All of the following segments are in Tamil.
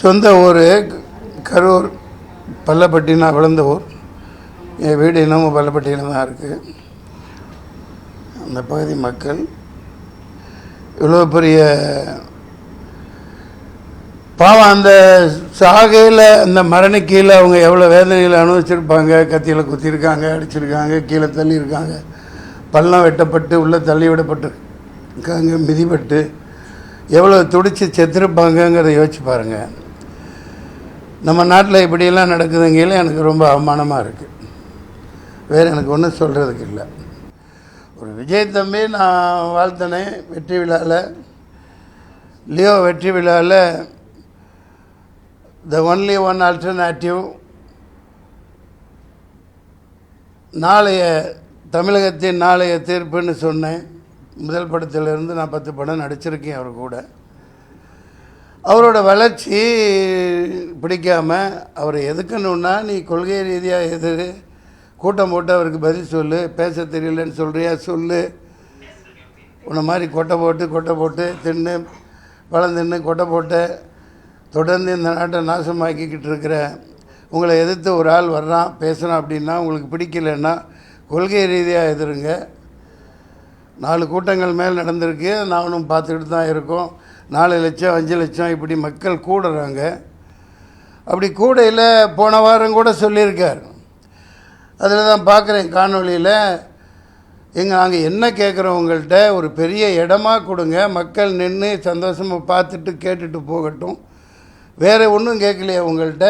சொந்த ஊர் கரூர் பள்ளப்பட்டி. நான் விழுந்த ஊர். என் வீடு இன்னமும் பள்ளப்பட்டியில் தான் இருக்குது. அந்த பகுதி மக்கள் இவ்வளோ பெரிய பாவம். அந்த சாகையில் அந்த மரணிக்கையில் அவங்க எவ்வளோ வேதனையில் அனுபவிச்சிருப்பாங்க. கத்தியில் குத்திருக்காங்க, அடிச்சிருக்காங்க, கீழே தள்ளியிருக்காங்க, பள்ளம் வெட்டப்பட்டு உள்ளே தள்ளி விடப்பட்டு இருக்காங்க, மிதிப்பட்டு எவ்வளோ துடிச்சு செத்துருப்பாங்கங்கிறத யோசிச்சு பாருங்கள். நம்ம நாட்டில் இப்படியெல்லாம் நடக்குதுங்கையில் எனக்கு ரொம்ப அவமானமாக இருக்குது. வேறு எனக்கு ஒன்றும் சொல்கிறதுக்கு இல்லை. ஒரு விஜய் தம்பி நான் வாழ்த்தினேன் வெற்றி விழாவில், லியோ வெற்றி விழாவில். The only one alternative. நாளைய தமிழகத்தின் நாளைய தீர்ப்புன்னு சொன்னேன். முதல் படத்திலிருந்து நான் 10 படம் நடிச்சிருக்கேன் அவர் கூட. அவரோட வளர்ச்சி பிடிக்காமல் அவரை எதுக்கணுன்னா, நீ கொள்கை ரீதியாக எதிர் கூட்டம் போட்டு அவருக்கு பதில் சொல்லு, பேச தெரியலன்னு சொல்கிறியா சொல்லு. உன்னை மாதிரி கொட்டை போட்டு தின்னு பழம் தின்னு கொட்டை போட்டு தொடர்ந்து இந்த நாட்டை நாசமாக்கிக்கிட்டு இருக்கிற உங்களை எதிர்த்து ஒரு ஆள் வர்றான் பேசுகிறான் அப்படின்னா உங்களுக்கு பிடிக்கலன்னா கொள்கை ரீதியாக எதிருங்க. 4 கூட்டங்கள் மேல் நடந்திருக்கு, நானும் பார்த்துக்கிட்டு தான் இருக்கோம். 4 லட்சம் 5 லட்சம் இப்படி மக்கள் கூடுறாங்க. அப்படி கூடையில் போன வாரம் கூட சொல்லியிருக்கார். அதில் தான் பார்க்குறேன் காணொலியில். நாங்கள் என்ன கேட்குறோம், உங்கள்கிட்ட ஒரு பெரிய இடமா கொடுங்க, மக்கள் நின்று சந்தோஷமாக பார்த்துட்டு கேட்டுட்டு போகட்டும். வேறு ஒன்றும் கேட்கலையே உங்கள்கிட்ட.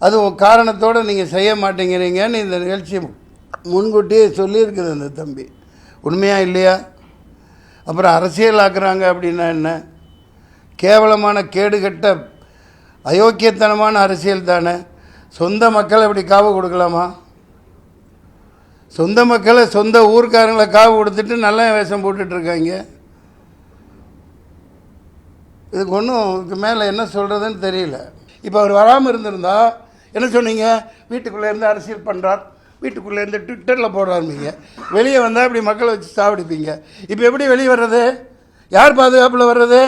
அது காரணத்தோடு நீங்கள் செய்ய மாட்டேங்கிறீங்கன்னு இந்த நிகழ்ச்சி முன்கூட்டியே சொல்லியிருக்குது அந்த தம்பி. உண்மையாக இல்லையா? அப்புறம் அரசியல் ஆக்குறாங்க அப்படின்னா என்ன? கேவலமான கேடுகட்ட அயோக்கியத்தனமான அரசியல் தானே. சொந்த மக்களை இப்படி காவு கொடுக்கலாமா? சொந்த மக்களை சொந்த ஊர்க்காரங்களை காவு கொடுத்துட்டு நல்ல வேஷம் போட்டுட்ருக்காங்க. இதுக்கு ஒன்றும் இதுக்கு மேலே என்ன சொல்கிறதுன்னு தெரியல. இப்போ அவர் வராமல் இருந்திருந்தா என்ன சொன்னீங்க? வீட்டுக்குள்ளேருந்து அரசியல் பண்ணுறார், வீட்டுக்குள்ளேருந்து ட்விட்டரில் போடுறாருப்பீங்க, வெளியே வந்தால் இப்படி மக்களை வச்சு சாவடிப்பீங்க. இப்போ எப்படி வெளியே வர்றது? யார் பாதுகாப்பில் வர்றது?